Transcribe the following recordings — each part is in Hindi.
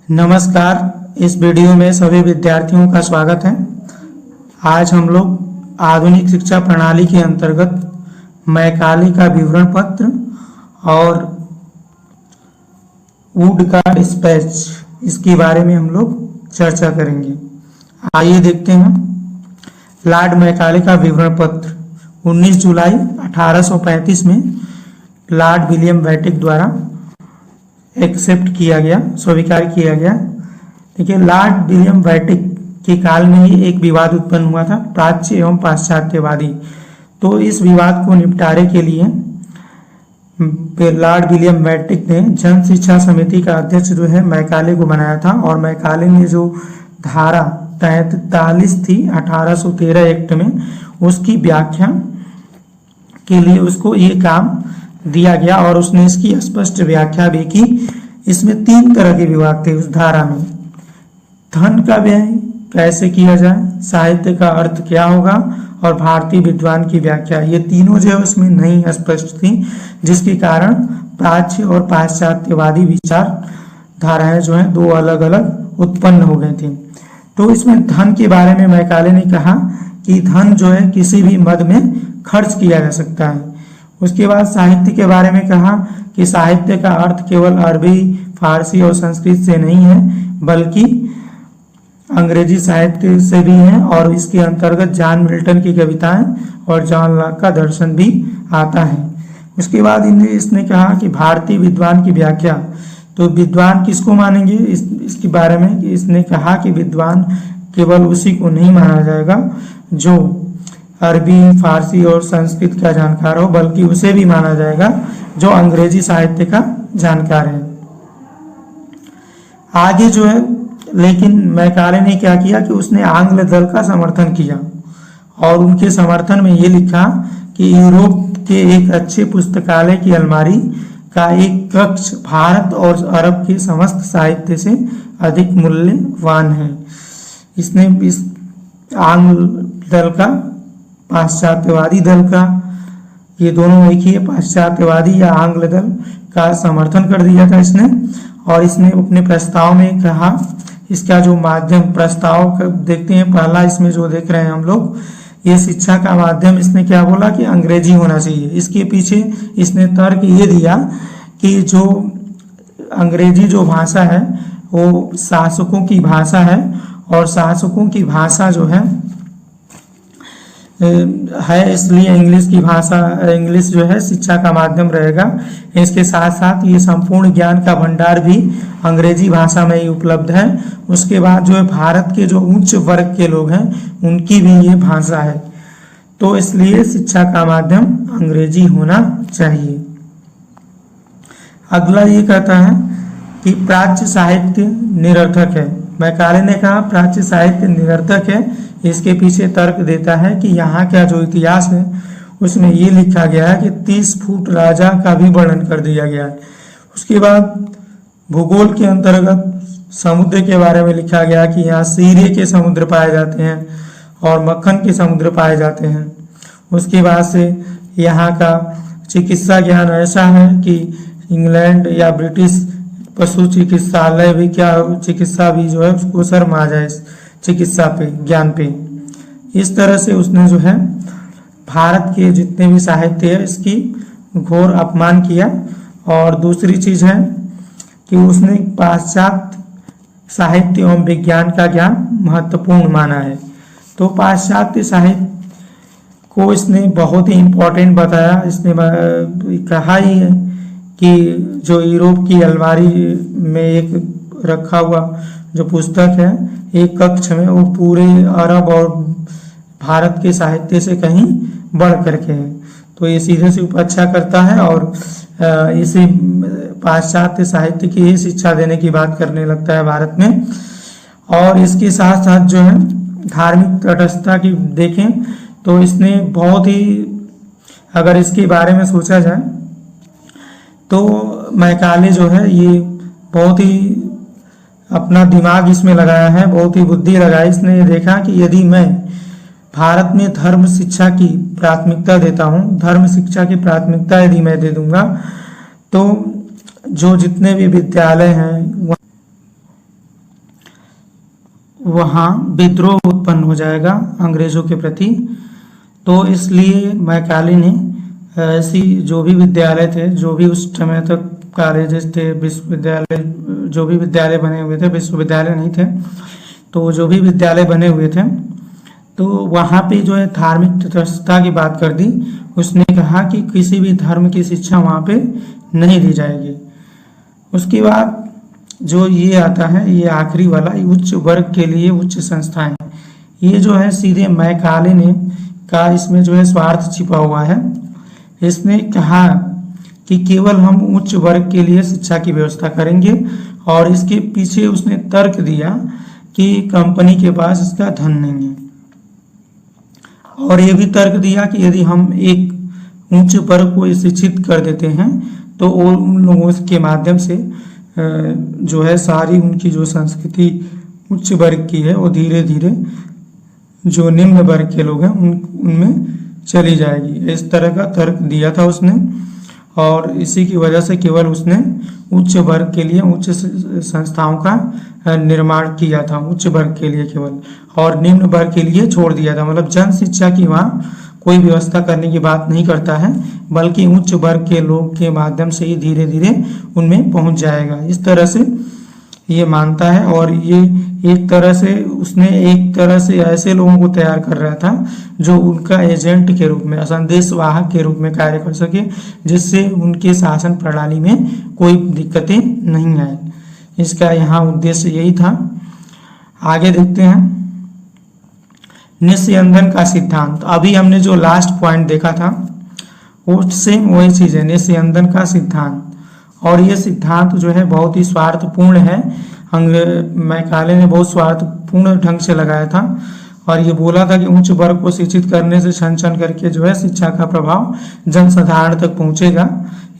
नमस्कार। इस वीडियो में सभी विद्यार्थियों का स्वागत है। आज हम लोग आधुनिक शिक्षा प्रणाली के अंतर्गत मैकाले का विवरण पत्र और वुडकार्ड स्पीच इसके बारे में हम लोग चर्चा करेंगे। आइए देखते हैं। लॉर्ड मैकाले का विवरण पत्र 19 जुलाई 1835 में लॉर्ड विलियम बेंटिक द्वारा एक्सेप्ट किया गया, स्वीकार किया गया। देखिए, लॉर्ड विलियम बेंटिक के काल में ही एक विवाद उत्पन्न हुआ था, प्राच्य एवं पाश्चात्यवादी। तो इस विवाद को निपटारे के लिए लॉर्ड विलियम बेंटिक ने जन शिक्षा समिति का अध्यक्ष जो है मैकाले को बनाया था, और मैकाले ने जो धारा 43 थी 1813 एक्ट में, उसकी व्याख्या के लिए उसको ये काम दिया गया और उसने इसकी स्पष्ट व्याख्या भी की। इसमें 3 तरह के विभाग थे उस धारा में। धन का व्यय कैसे किया जाए, साहित्य का अर्थ क्या होगा और भारतीय विद्वान की व्याख्या, ये तीनों जो है उसमें नहीं स्पष्ट थी, जिसके कारण प्राच्य और पाश्चात्यवादी विचार धाराएं जो है 2 अलग अलग उत्पन्न हो गई थी। तो इसमें धन के बारे में मैकाले ने कहा कि धन जो है किसी भी मद में खर्च किया जा सकता है। उसके बाद साहित्य के बारे में कहा कि साहित्य का अर्थ केवल अरबी, फारसी और संस्कृत से नहीं है, बल्कि अंग्रेजी साहित्य से भी है, और इसके अंतर्गत जॉन मिल्टन की कविताएं और जॉन लॉक का दर्शन भी आता है। उसके बाद इसने कहा कि भारतीय विद्वान की व्याख्या, तो विद्वान किसको मानेंगे इसके बारे में इसने कहा कि विद्वान केवल उसी को नहीं माना जाएगा जो अरबी, फारसी और संस्कृत का जानकार हो, बल्कि उसे भी माना जाएगा जो अंग्रेजी साहित्य का जानकार है। आगे जो है, लेकिन मैकाले ने क्या किया कि उसने आंग्ल दल का समर्थन किया और उनके समर्थन में ये लिखा कि यूरोप के एक अच्छे पुस्तकालय की अलमारी का एक कक्ष भारत और अरब के समस्त साहित्य से अधिक मूल्यवान है। इसने इस आंग्ल दल का, पाश्चात्यवादी दल का, ये दोनों एक ही है, पाश्चात्यवादी या आंग्ल दल का समर्थन कर दिया था इसने। और इसने अपने प्रस्ताव में कहा, इसका जो माध्यम प्रस्ताव देखते हैं, पहला इसमें जो देख रहे हैं हम लोग, ये शिक्षा का माध्यम इसने क्या बोला कि अंग्रेजी होना चाहिए। इसके पीछे इसने तर्क ये दिया कि जो अंग्रेजी जो भाषा है वो शासकों की भाषा है, और शासकों की भाषा जो है इसलिए इंग्लिश जो है शिक्षा का माध्यम रहेगा। इसके साथ साथ ये संपूर्ण ज्ञान का भंडार भी अंग्रेजी भाषा में ही उपलब्ध है। उसके बाद जो है भारत के जो उच्च वर्ग के लोग हैं उनकी भी ये भाषा है, तो इसलिए शिक्षा का माध्यम अंग्रेजी होना चाहिए। अगला ये कहता है कि प्राच्य साहित्य निरर्थक है। मैकाले ने कहा प्राच्य साहित्य निरर्थक है। इसके पीछे तर्क देता है कि यहाँ का जो इतिहास है उसमें ये लिखा गया है कि 30 फुट राजा का भी वर्णन कर दिया गया है। उसके बाद भूगोल के अंतर्गत समुद्र के बारे में लिखा गया कि यहाँ सीरे के समुद्र पाए जाते हैं और मक्खन के समुद्र पाए जाते हैं। उसके बाद से यहाँ का चिकित्सा ज्ञान ऐसा है कि इंग्लैंड या ब्रिटिश पशु चिकित्सालय भी चिकित्सा भी जो है उसको शर्म आ जाए चिकित्सा पे, ज्ञान पे। इस तरह से उसने जो है भारत के जितने भी साहित्य है इसकी घोर अपमान किया। और दूसरी चीज है कि उसने पाश्चात्य साहित्य एवं विज्ञान का ज्ञान महत्वपूर्ण माना है। तो पाश्चात्य साहित्य को इसने बहुत ही इम्पोर्टेंट बताया। इसने कहा ही है कि जो यूरोप की अलमारी में एक रखा हुआ जो पुस्तक है एक कक्ष में, वो पूरे अरब और भारत के साहित्य से कहीं बढ़ करके है। तो ये सीधे से उपेक्षा करता है और इसी पाश्चात्य साहित्य की ही शिक्षा देने की बात करने लगता है भारत में। और इसके साथ साथ जो है धार्मिक तटस्थता की देखें तो इसने बहुत ही, अगर इसके बारे में सोचा जाए तो मैकाले जो है ये बहुत ही अपना दिमाग इसमें लगाया है, बहुत ही बुद्धि लगाई। इसने देखा कि यदि मैं भारत में धर्म शिक्षा की प्राथमिकता देता हूँ, धर्म शिक्षा की प्राथमिकता यदि मैं दे दूंगा, तो जो जितने भी विद्यालय हैं वहाँ विद्रोह उत्पन्न हो जाएगा अंग्रेजों के प्रति। तो इसलिए मैकाले ने ऐसी जो भी विद्यालय थे, जो भी उस समय तक कॉलेजेस थे, विश्वविद्यालय, जो भी विद्यालय बने हुए थे, विश्वविद्यालय नहीं थे, तो जो भी विद्यालय बने हुए थे, तो वहाँ पे जो है धार्मिक तटस्थता की बात कर दी। उसने कहा कि किसी भी धर्म की शिक्षा वहाँ पे नहीं दी जाएगी। उसके बाद जो ये आता है, ये आखिरी वाला, उच्च वर्ग के लिए उच्च संस्थाएं, ये जो है सीधे मैकाले ने का इसमें जो है स्वार्थ छिपा हुआ है। इसने कहा कि केवल हम उच्च वर्ग के लिए शिक्षा की व्यवस्था करेंगे, और इसके पीछे उसने तर्क दिया कि कंपनी के पास इसका धन नहीं है, और ये भी तर्क दिया कि यदि हम एक उच्च वर्ग को शिक्षित कर देते हैं तो उन लोगों के माध्यम से जो है सारी उनकी जो संस्कृति उच्च वर्ग की है वो धीरे धीरे जो निम्न वर्ग के लोग हैं उनमें चली जाएगी। इस तरह का तर्क दिया था उसने, और इसी की वजह से केवल उसने उच्च वर्ग के लिए उच्च संस्थाओं का निर्माण किया था, उच्च वर्ग के लिए केवल, और निम्न वर्ग के लिए छोड़ दिया था। मतलब जन शिक्षा की वहाँ कोई व्यवस्था करने की बात नहीं करता है, बल्कि उच्च वर्ग के लोग के माध्यम से ही धीरे धीरे उनमें पहुंच जाएगा, इस तरह से ये मानता है। और ये एक तरह से उसने एक तरह से ऐसे लोगों को तैयार कर रहा था जो उनका एजेंट के रूप में, संदेशवाहक के रूप में कार्य कर सके, जिससे उनके शासन प्रणाली में कोई दिक्कतें नहीं आए। इसका यहाँ उद्देश्य यही था। आगे देखते हैं निस्यंदन का सिद्धांत। अभी हमने जो लास्ट पॉइंट देखा था वो सेम वही चीज है, निस्यंदन का सिद्धांत। और ये सिद्धांत जो है बहुत ही स्वार्थपूर्ण है। मैकाले ने बहुत स्वार्थपूर्ण ढंग से लगाया था, और ये बोला था कि उच्च वर्ग को शिक्षित करने से छन छन करके जो है शिक्षा का प्रभाव जनसाधारण तक पहुंचेगा,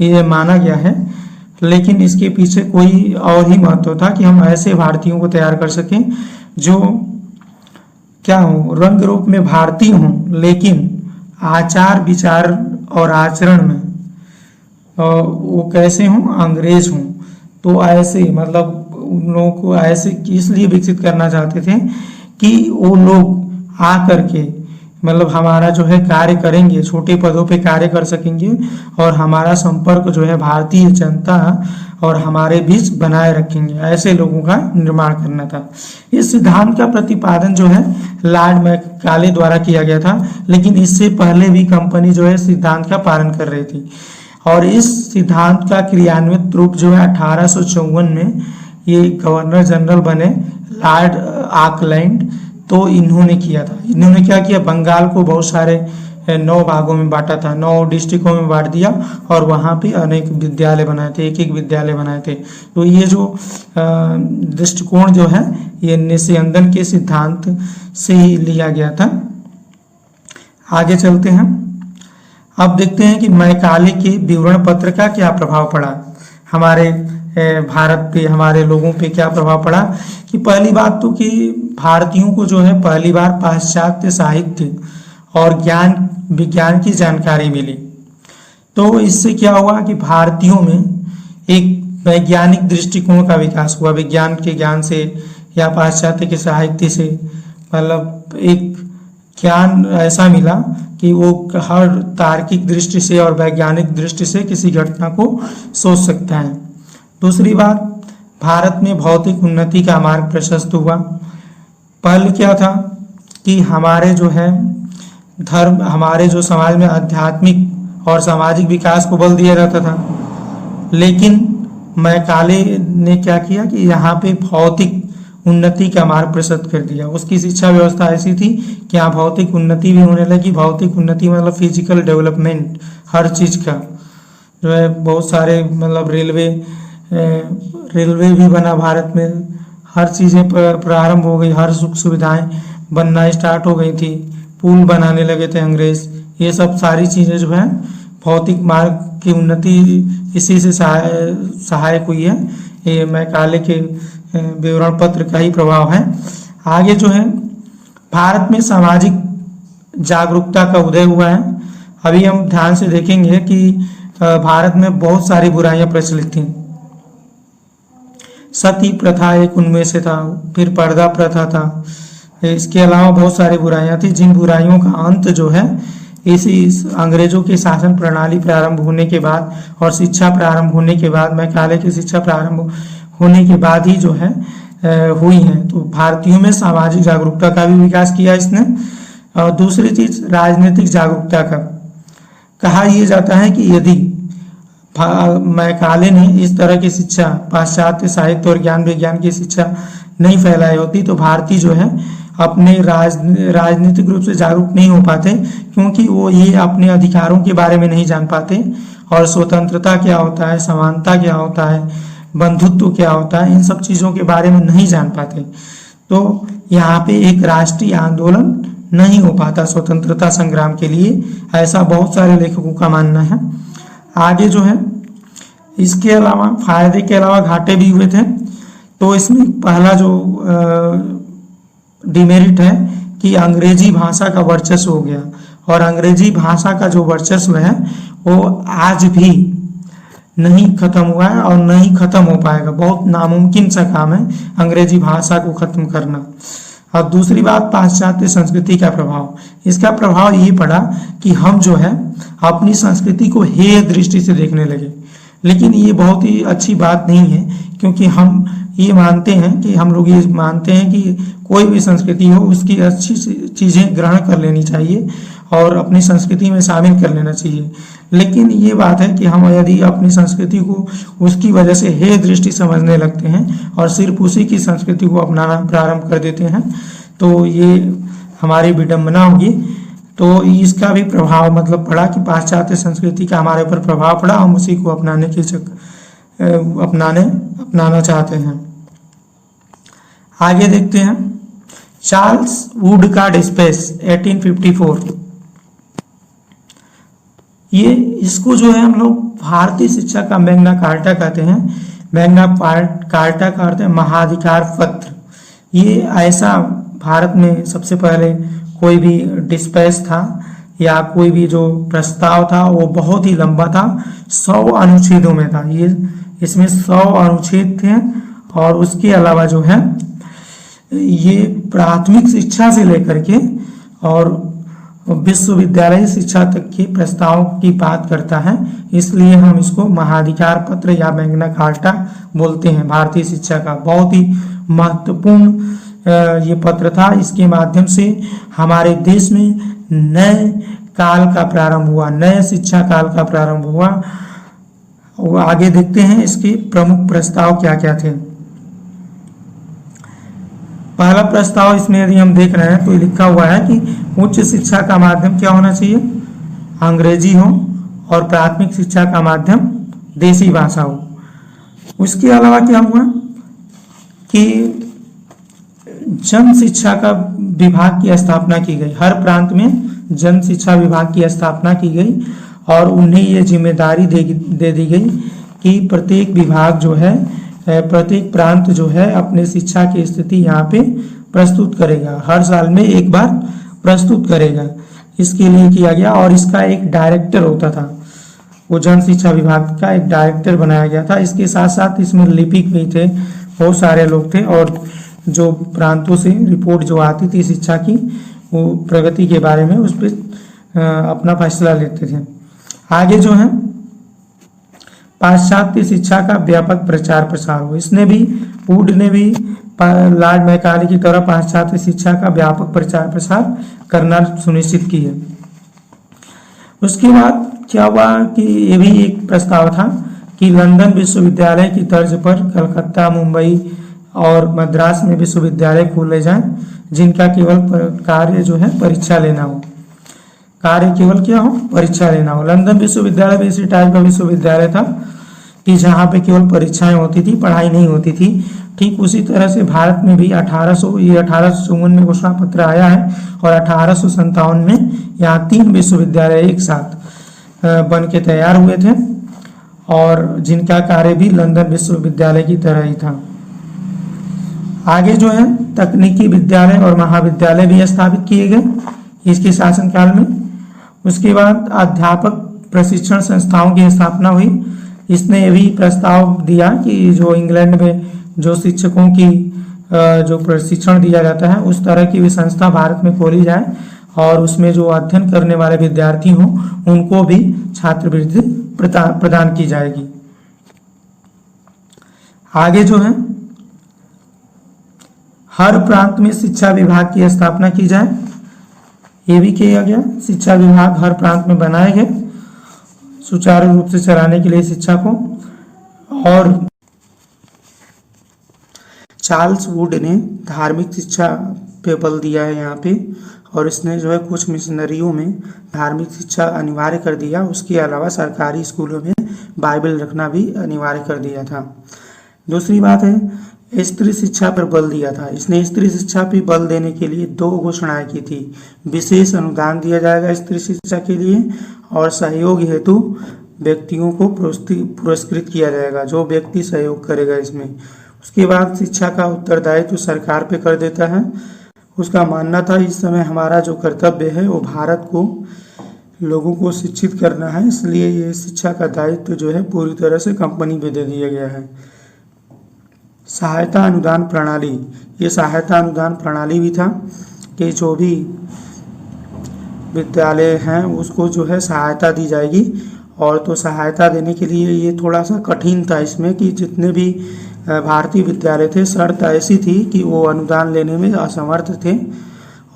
ये माना गया है। लेकिन इसके पीछे कोई और ही महत्व था कि हम ऐसे भारतीयों को तैयार कर सकें जो क्या हो, रंग रूप में भारतीय हों, लेकिन आचार विचार और आचरण में वो कैसे हों, अंग्रेज हों। तो ऐसे मतलब उन लोगों को ऐसे इसलिए विकसित करना चाहते थे कि वो लोग आ करके मतलब हमारा जो है कार्य करेंगे, छोटे पदों पे कार्य कर सकेंगे, और हमारा संपर्क जो है भारतीय जनता और हमारे बीच बनाए रखेंगे। ऐसे लोगों का निर्माण करना था। इस सिद्धांत का प्रतिपादन जो है लॉर्ड मैकाले द्वारा किया गया था, लेकिन इससे पहले भी कंपनी जो है सिद्धांत का पालन कर रही थी। और इस सिद्धांत का क्रियान्वित रूप जो है 1854 में ये गवर्नर जनरल बने लॉर्ड ऑकलैंड, तो इन्होंने किया था। इन्होंने क्या किया, बंगाल को बहुत सारे 9 भागों में बांटा था, 9 डिस्ट्रिक्टों में बांट दिया, और वहाँ पे अनेक विद्यालय बनाए थे, एक एक विद्यालय बनाए थे। तो ये जो दृष्टिकोण जो है ये निस्यंदन के सिद्धांत से ही लिया गया था। आगे चलते हैं। अब देखते हैं कि मैकाले के विवरण पत्र का क्या प्रभाव पड़ा हमारे भारत पे, हमारे लोगों पे क्या प्रभाव पड़ा। कि पहली बात तो कि भारतीयों को जो है पहली बार पाश्चात्य साहित्य और ज्ञान विज्ञान की जानकारी मिली। तो इससे क्या हुआ कि भारतीयों में एक वैज्ञानिक दृष्टिकोण का विकास हुआ, विज्ञान के ज्ञान से या पाश्चात्य के साहित्य से। मतलब एक ज्ञान ऐसा मिला कि वो हर तार्किक दृष्टि से और वैज्ञानिक दृष्टि से किसी घटना को सोच सकता है। दूसरी बात, भारत में भौतिक उन्नति का मार्ग प्रशस्त हुआ। पहले क्या था कि हमारे जो है धर्म, हमारे जो समाज में आध्यात्मिक और सामाजिक विकास को बल दिया जाता था, लेकिन मैकाले ने क्या किया कि यहाँ पे भौतिक उन्नति का मार्ग प्रशस्त कर दिया। उसकी शिक्षा व्यवस्था ऐसी थी कि यहाँ भौतिक उन्नति भी होने लगी। भौतिक उन्नति मतलब फिजिकल डेवलपमेंट, हर चीज़ का जो है, बहुत सारे मतलब रेलवे भी बना भारत में, हर चीज़ें प्रारंभ हो गई, हर सुख सुविधाएं बनना स्टार्ट हो गई थी, पुल बनाने लगे थे अंग्रेज। ये सब सारी चीज़ें जो है भौतिक मार्ग की उन्नति इसी से सहायक हुई है। ये मैकाले के विवरण पत्र का ही प्रभाव है। आगे जो है भारत में सामाजिक जागरूकता का उदय हुआ है। अभी हम ध्यान से देखेंगे कि भारत में बहुत सारी बुराइयां प्रचलित थीं, सती प्रथा एक उनमें से था, फिर पर्दा प्रथा था। इसके अलावा बहुत सारी बुराइयां थी, जिन बुराइयों का अंत जो है इसी अंग्रेजों की शासन प्रणाली प्रारंभ होने के बाद और शिक्षा प्रारंभ होने के बाद, मैकाले की शिक्षा प्रारंभ होने के बाद ही जो है हुई है। तो भारतीयों में सामाजिक जागरूकता का भी विकास किया इसने। और दूसरी चीज राजनीतिक जागरूकता का, कहा यह जाता है कि यदि मैकाले ने इस तरह की शिक्षा, पाश्चात्य साहित्य और ज्ञान विज्ञान की शिक्षा नहीं फैलाई होती तो भारतीय जो है अपने राजनीतिक रूप से जागरूक नहीं हो पाते, क्योंकि वो ये अपने अधिकारों के बारे में नहीं जान पाते और स्वतंत्रता क्या होता है, समानता क्या होता है, बंधुत्व क्या होता है, इन सब चीज़ों के बारे में नहीं जान पाते। तो यहाँ पे एक राष्ट्रीय आंदोलन नहीं हो पाता स्वतंत्रता संग्राम के लिए, ऐसा बहुत सारे लेखकों का मानना है। आगे जो है इसके अलावा फायदे के अलावा घाटे भी हुए थे। तो इसमें पहला जो डिमेरिट है कि अंग्रेजी भाषा का वर्चस्व हो गया, और अंग्रेजी भाषा का जो वर्चस्व है वो आज भी नहीं खत्म हुआ है और नहीं खत्म हो पाएगा। बहुत नामुमकिन सा काम है अंग्रेजी भाषा को खत्म करना। और दूसरी बात, पाश्चात्य संस्कृति का प्रभाव। इसका प्रभाव ये पड़ा कि हम जो है अपनी संस्कृति को हेय दृष्टि से देखने लगे, लेकिन ये बहुत ही अच्छी बात नहीं है, क्योंकि हम ये मानते हैं कि हम लोग ये मानते हैं कि कोई भी संस्कृति हो उसकी अच्छी चीज़ें ग्रहण कर लेनी चाहिए और अपनी संस्कृति में शामिल कर लेना चाहिए। लेकिन ये बात है कि हम यदि अपनी संस्कृति को उसकी वजह से हेय दृष्टि समझने लगते हैं और सिर्फ उसी की संस्कृति को अपनाना प्रारंभ कर देते हैं, तो ये हमारी विडंबना होगी। तो इसका भी प्रभाव मतलब पड़ा कि पाश्चात्य संस्कृति का हमारे ऊपर प्रभाव पड़ा, हम उसी को अपनाना चाहते हैं। आगे देखते हैं चार्ल्स वुडकार्ड स्पेस 1854। ये इसको जो है हम लोग भारतीय शिक्षा का मैग्ना कार्टा कहते हैं। मैग्ना कार्टा का अर्थ है महाधिकार पत्र। ये ऐसा भारत में सबसे पहले कोई भी डिस्पैच था या कोई भी जो प्रस्ताव था वो बहुत ही लंबा था, 100 अनुच्छेदों में था। ये इसमें 100 अनुच्छेद थे और उसके अलावा जो है ये प्राथमिक शिक्षा से लेकर के और विश्वविद्यालय शिक्षा तक के प्रस्ताव की बात करता है, इसलिए हम इसको महाधिकार पत्र या मैग्ना कार्टा बोलते हैं। भारतीय शिक्षा का बहुत ही महत्वपूर्ण ये पत्र था। इसके माध्यम से हमारे देश में नए काल का प्रारंभ हुआ, नए शिक्षा काल का प्रारंभ हुआ। वो आगे देखते हैं इसके प्रमुख प्रस्ताव क्या क्या थे। पहला प्रस्ताव इसमें यदि हम देख रहे हैं तो लिखा हुआ है कि उच्च शिक्षा का माध्यम क्या होना चाहिए, अंग्रेजी हो, और प्राथमिक शिक्षा का माध्यम देसी भाषा हो। उसके अलावा क्या हुआ कि जन शिक्षा का विभाग की स्थापना की गई। हर प्रांत में जन शिक्षा विभाग की स्थापना की गई और उन्हें ये जिम्मेदारी दे दी गई कि प्रत्येक विभाग जो है, प्रत्येक प्रांत जो है अपने शिक्षा की स्थिति यहाँ पे प्रस्तुत करेगा, हर साल में एक बार प्रस्तुत करेगा। इसके लिए किया गया और इसका एक डायरेक्टर होता था, वो जन शिक्षा विभाग का एक डायरेक्टर बनाया गया था। इसके साथ साथ इसमें लिपिक भी थे, बहुत सारे लोग थे, और जो प्रांतों से रिपोर्ट जो आती थी शिक्षा की, वो प्रगति के बारे में उस पर अपना फैसला लेते थे। आगे जो है पाश्चात्य शिक्षा का व्यापक प्रचार प्रसार हो। इसने भी, वुड ने भी लॉर्ड मैकाले की तरह पाश्चात्य शिक्षा का व्यापक प्रचार प्रसार करना सुनिश्चित किया। उसके बाद क्या हुआ कि ये भी एक प्रस्ताव था कि लंदन विश्वविद्यालय की तर्ज पर कलकत्ता, मुंबई और मद्रास में विश्वविद्यालय खोले जाएं, जिनका केवल कार्य जो है परीक्षा लेना हो। कार्य केवल क्या हो, परीक्षा लेना हो। लंदन विश्वविद्यालय भी इसी टाइप का विश्वविद्यालय था कि जहाँ पे केवल परीक्षाएं होती थी, पढ़ाई नहीं होती थी। ठीक उसी तरह से भारत में भी 1854 में घोषणा पत्र आया है और 1857 में यहाँ 3 विश्वविद्यालय एक साथ बन के तैयार हुए थे और जिनका कार्य भी लंदन विश्वविद्यालय की तरह ही था। आगे जो है तकनीकी विद्यालय और महाविद्यालय भी स्थापित किए गए इसके शासनकाल में। उसके बाद अध्यापक प्रशिक्षण संस्थाओं की स्थापना हुई। इसने भी प्रस्ताव दिया कि जो इंग्लैंड में जो शिक्षकों की जो प्रशिक्षण दिया जाता है उस तरह की भी संस्था भारत में खोली जाए और उसमें जो अध्ययन करने वाले विद्यार्थी हों उनको भी छात्रवृत्ति प्रदान की जाएगी। आगे जो है हर प्रांत में शिक्षा विभाग की स्थापना की जाए, ये भी किया गया। शिक्षा विभाग हर प्रांत में बनाए गए सुचारू रूप से चलाने के लिए शिक्षा को। और चार्ल्स वुड ने धार्मिक शिक्षा पे बल दिया है यहाँ पे, और इसने जो है कुछ मिशनरियों में धार्मिक शिक्षा अनिवार्य कर दिया। उसके अलावा सरकारी स्कूलों में बाइबल रखना भी अनिवार्य कर दिया था। दूसरी बात है स्त्री शिक्षा पर बल दिया था। इसने स्त्री शिक्षा पर बल देने के लिए 2 घोषणाएं की थी। विशेष अनुदान दिया जाएगा स्त्री शिक्षा के लिए और सहयोग हेतु व्यक्तियों को पुरस्कृत किया जाएगा, जो व्यक्ति सहयोग करेगा इसमें। उसके बाद शिक्षा का उत्तरदायित्व सरकार पे कर देता है। उसका मानना था इस समय हमारा जो कर्तव्य है वो भारत को लोगों को शिक्षित करना है, इसलिए ये शिक्षा का दायित्व जो है पूरी तरह से कंपनी पे दे दिया गया है। सहायता अनुदान प्रणाली, ये सहायता अनुदान प्रणाली भी था कि जो भी विद्यालय हैं उसको जो है सहायता दी जाएगी। और तो सहायता देने के लिए ये थोड़ा सा कठिन था इसमें कि जितने भी भारतीय विद्यालय थे शर्त ऐसी थी कि वो अनुदान लेने में असमर्थ थे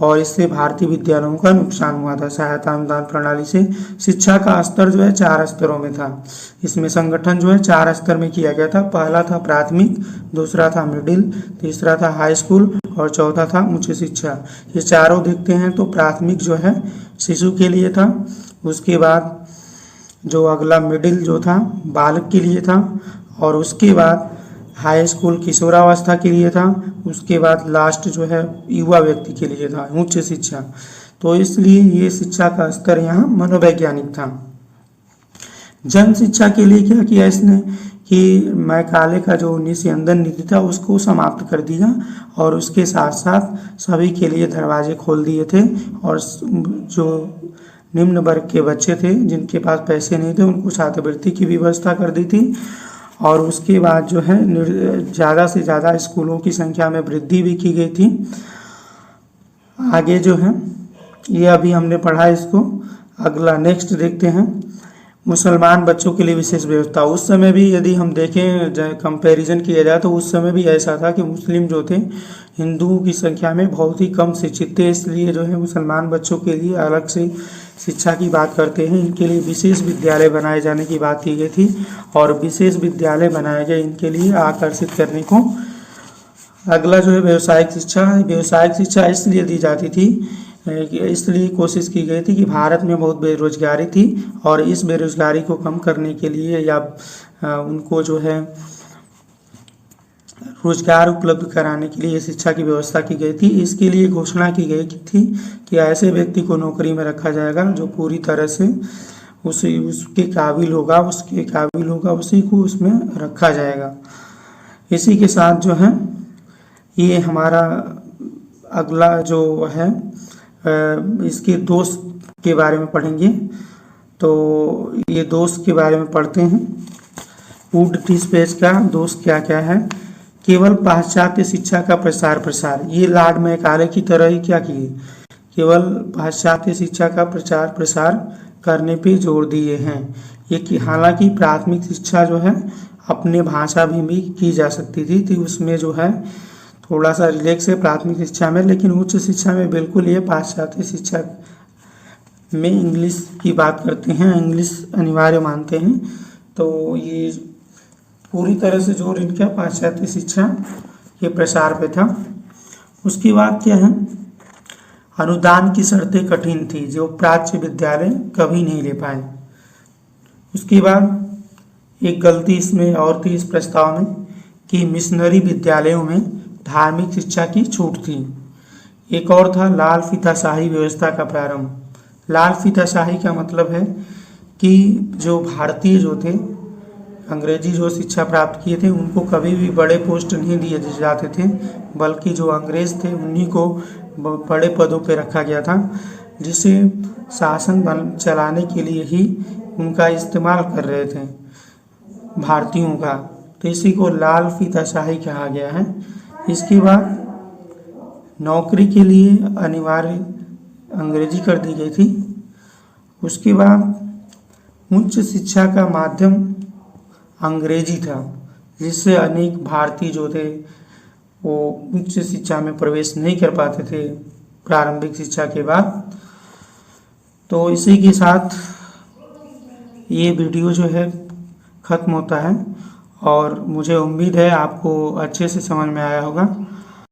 और इससे भारतीय विद्यालयों का नुकसान हुआ था। सहायता अनुदान प्रणाली से शिक्षा का स्तर जो है 4 स्तरों में था। इसमें संगठन जो है 4 स्तर में किया गया था। पहला था प्राथमिक, दूसरा था मिडिल, तीसरा था हाई स्कूल और चौथा था उच्च शिक्षा। ये चारों देखते हैं तो प्राथमिक जो है शिशु के लिए था, उसके बाद जो अगला मिडिल जो था बालक के लिए था और उसके बाद हाई स्कूल किशोरावस्था के लिए था, उसके बाद लास्ट जो है युवा व्यक्ति के लिए था उच्च शिक्षा। तो इसलिए ये शिक्षा का स्तर यहाँ मनोवैज्ञानिक था। जन शिक्षा के लिए क्या किया इसने कि मैकाले का जो 1900 नीति था उसको समाप्त कर दिया और उसके साथ साथ सभी के लिए दरवाजे खोल दिए थे और जो निम्न वर्ग के बच्चे थे जिनके पास पैसे नहीं थे उनको छात्रवृत्ति की व्यवस्था कर दी थी। और उसके बाद जो है ज़्यादा से ज़्यादा स्कूलों की संख्या में वृद्धि भी की गई थी। आगे जो है ये अभी हमने पढ़ा इसको, अगला नेक्स्ट देखते हैं। मुसलमान बच्चों के लिए विशेष व्यवस्था। उस समय भी यदि हम देखें कंपैरिजन किया जाए तो उस समय भी ऐसा था कि मुस्लिम जो थे हिंदुओं की संख्या में बहुत ही कम शिक्षित थे, इसलिए जो है मुसलमान बच्चों के लिए अलग से शिक्षा की बात करते हैं। इनके लिए विशेष विद्यालय बनाए जाने की बात की गई थी और विशेष विद्यालय बनाए गए इनके लिए आकर्षित करने को। अगला जो है व्यावसायिक शिक्षा। व्यावसायिक शिक्षा इसलिए दी जाती थी, इसलिए कोशिश की गई थी कि भारत में बहुत बेरोजगारी थी और इस बेरोजगारी को कम करने के लिए या उनको जो है रोजगार उपलब्ध कराने के लिए शिक्षा की व्यवस्था की गई थी। इसके लिए घोषणा की गई थी कि ऐसे व्यक्ति को नौकरी में रखा जाएगा जो पूरी तरह से उसके काबिल होगा उसी को उसमें रखा जाएगा। इसी के साथ जो है ये हमारा अगला जो है इसके दोष के बारे में पढ़ेंगे। तो ये दोष के बारे में पढ़ते हैं। वुड पेज का दोष क्या क्या है। केवल पाश्चात्य शिक्षा का प्रसार। ये लॉर्ड मैकाले की तरह ही क्या किए, केवल पाश्चात्य शिक्षा का प्रसार करने पे जोर दिए हैं। ये कि हालांकि प्राथमिक शिक्षा जो है अपने भाषा में भी की जा सकती थी, तो उसमें जो है थोड़ा सा रिलैक्स है प्राथमिक शिक्षा में, लेकिन उच्च शिक्षा में बिल्कुल ये पाश्चात्य शिक्षा में इंग्लिश की बात करते हैं, इंग्लिश अनिवार्य मानते हैं। तो ये पूरी तरह से जोर इनका पाश्चात्य शिक्षा के प्रसार पे था। उसके बाद क्या है, अनुदान की शर्तें कठिन थी जो प्राच्य विद्यालय कभी नहीं ले पाए। उसके बाद एक गलती इसमें और थी इस प्रस्ताव में कि मिशनरी विद्यालयों में धार्मिक शिक्षा की छूट थी। एक और था लाल फीताशाही व्यवस्था का प्रारंभ। लाल फीताशाही का मतलब है कि जो भारतीय जो थे अंग्रेजी जो शिक्षा प्राप्त किए थे उनको कभी भी बड़े पोस्ट नहीं दिए जाते थे, बल्कि जो अंग्रेज थे उन्हीं को बड़े पदों पे रखा गया था, जिसे शासन चलाने के लिए ही उनका इस्तेमाल कर रहे थे भारतीयों का। तो इसी को लाल फीताशाही कहा गया है। इसके बाद नौकरी के लिए अनिवार्य अंग्रेजी कर दी गई थी। उसके बाद उच्च शिक्षा का माध्यम अंग्रेजी था, जिससे अनेक भारतीय जो थे वो उच्च शिक्षा में प्रवेश नहीं कर पाते थे प्रारंभिक शिक्षा के बाद। तो इसी के साथ ये वीडियो जो है ख़त्म होता है और मुझे उम्मीद है आपको अच्छे से समझ में आया होगा।